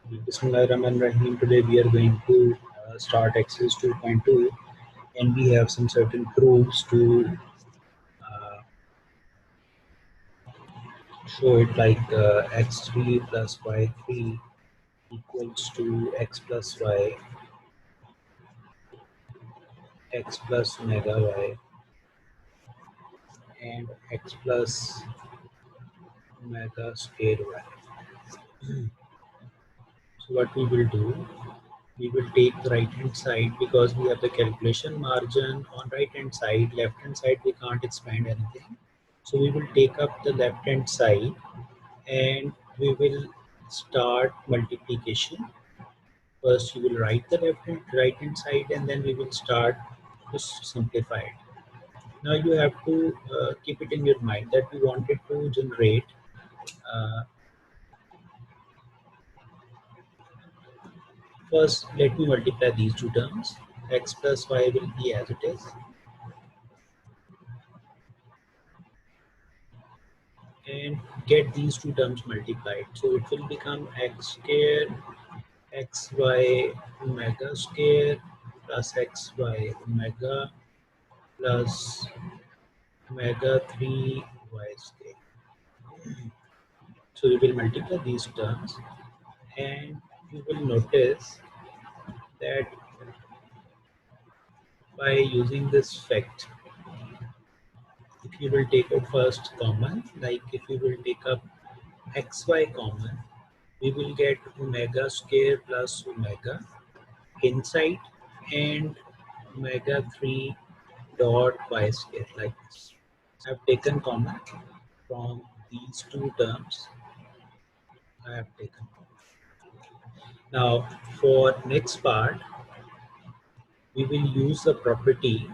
Bismillahirrahmanirrahim. Today we are going to start Exercise 2.2 and we have some certain proofs to uh, show it like x3 plus y3 equals to x plus y, x plus omega y and x plus omega square y. So what we will do, we will take the right hand side because we have the calculation margin on right hand side. Left hand side we can't expand anything. So we will take up the left hand side and we will start multiplication. First you will write the right hand side and then we will start to simplify it. Now you have to keep it in your mind that we wanted to generate uh, first let me multiply these two terms. X plus y will be as it is and get these two terms multiplied. So it will become x square xy omega square plus xy omega plus omega 3 y square. So we will multiply these terms and you will notice that by using this fact, if you will take out first common, like if you will take up xy common, we will get omega square plus omega inside and omega 3 dot y square like this. I have taken common from these two terms. I have taken common. Now for next part, we will use the property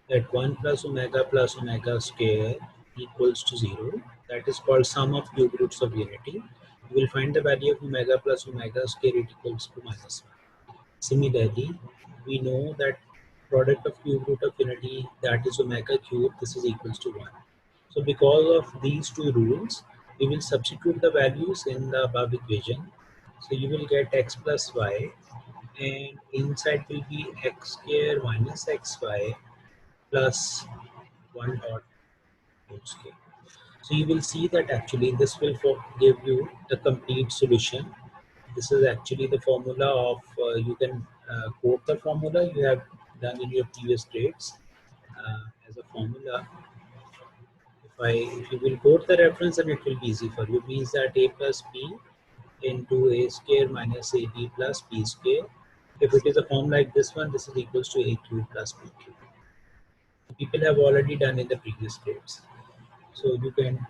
that 1 plus omega square equals to 0. That is called sum of cube roots of unity. You will find the value of omega plus omega square it equals to minus 1. Similarly, we know that product of cube root of unity, that is omega cube, this is equals to 1. So because of these two rules, we will substitute the values in the above equation. So you will get x plus y and inside will be x square minus xy plus 1 dot whole square. So you will see that actually this will give you the complete solution. This is actually the formula of, you can quote the formula you have done in your previous grades as a formula. If you will quote the reference, then it will be easy for you. Means that a plus b into a square minus ab plus b square. If it is a form like this one, this is equals to a cube plus b cube. People have already done in the previous grades. So you can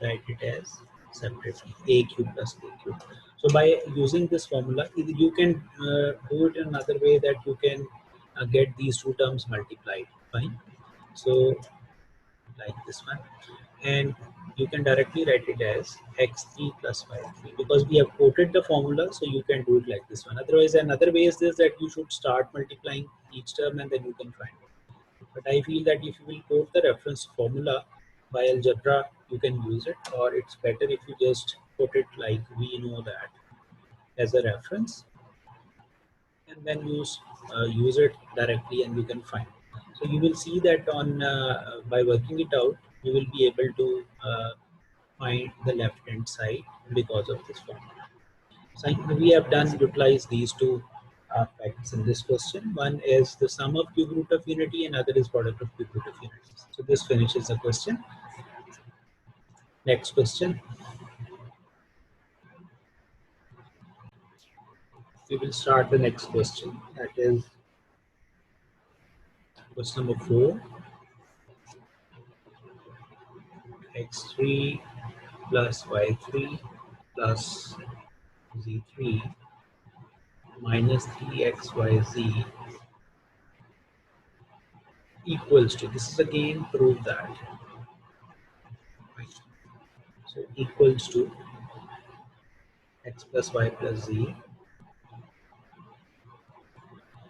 write it as separately a cube plus b cube. So by using this formula, you can do it in another way that you can get these two terms multiplied. Fine. So like this one, and you can directly write it as x3 plus y3 because we have quoted the formula, so you can do it like this one. Otherwise, another way is this, that you should start multiplying each term and then you can find it. But I feel that if you will quote the reference formula by algebra, you can use it, or it's better if you just put it like we know that as a reference and then use it directly and you can find. So you will see that on by working it out, you will be able to find the left hand side because of this formula. So we have done utilize these two facts in this question. One is the sum of cube root of unity and other is product of cube root of unity. So this finishes the question. Next question. We will start the next question. That is question number 4. X3 plus y3 plus z3 minus 3xyz equals to, this is again prove that, so equals to x plus y plus z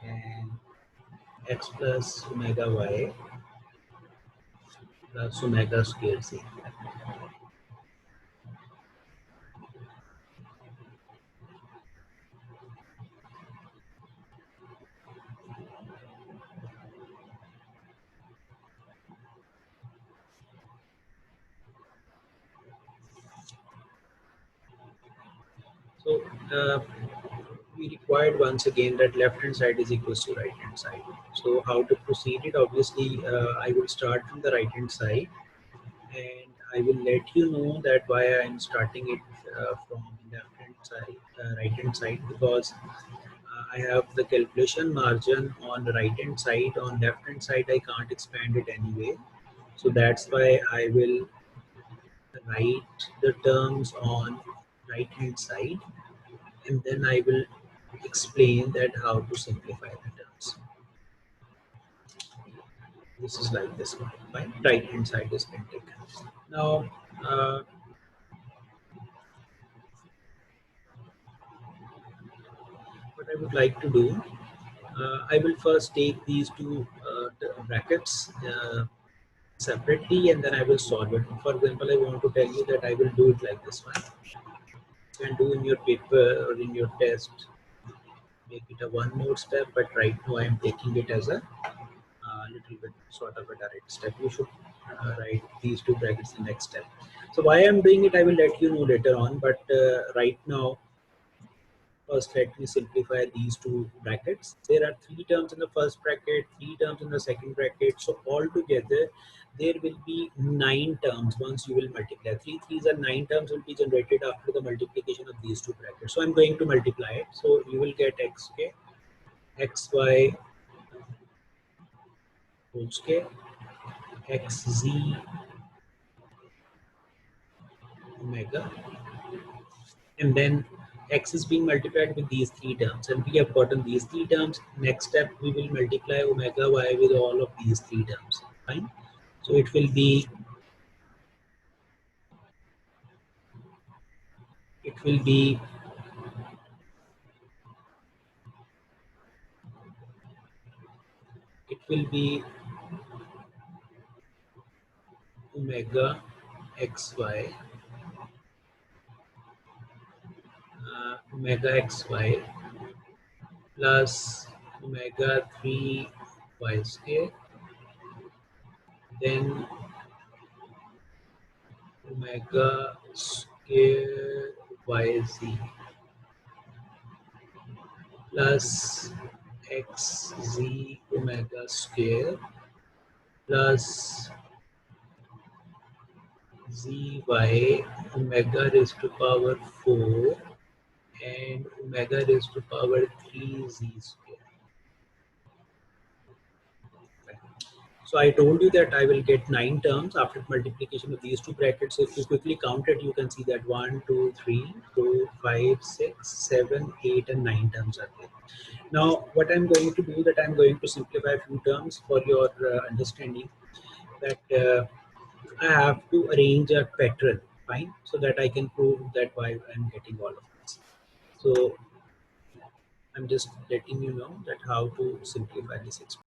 and x plus omega y plus omega square z. So we required once again that left hand side is equals to right hand side. So how to proceed it? Obviously, I will start from the right hand side, and I will let you know that why I am starting it from left hand side, right hand side, because I have the calculation margin on the right hand side. On left hand side, I can't expand it anyway. So that's why I will write the terms on right hand side, and then I will explain that how to simplify the terms. This is like this one, right? Right hand side is been taken. Now, what I would like to do, I will first take these two brackets separately, and then I will solve it. For example, I want to tell you that I will do it like this one. You can do in your paper or in your test, make it a one more step, but right now I am taking it as a little bit sort of a direct step. You should write these two brackets the next step. So why I'm doing it, I will let you know later on, but right now, first let me simplify these two brackets. There are three terms in the first bracket, three terms in the second bracket. So altogether, there will be 9 terms once you will multiply. Three threes are 9 terms will be generated after the multiplication of these two brackets. So I'm going to multiply it. So you will get xk, xy whole square, xz omega, and then x is being multiplied with these three terms, and we have gotten these three terms. Next step, we will multiply omega y with all of these three terms. Fine. So it will be it will be it will be omega xy omega xy plus omega 3 y square, then omega square yz plus xz omega square plus zy omega raised to power 4 and omega raised to power 3 z square. So I told you that I will get 9 terms after multiplication of these two brackets. So if you quickly count it, you can see that 1, 2, 3, 4, 5, 6, 7, 8, and 9 terms are there. Now, what I'm going to do that I'm going to simplify a few terms for your understanding, that I have to arrange a pattern, fine, so that I can prove that why I'm getting all of this. So I'm just letting you know that how to simplify this expression.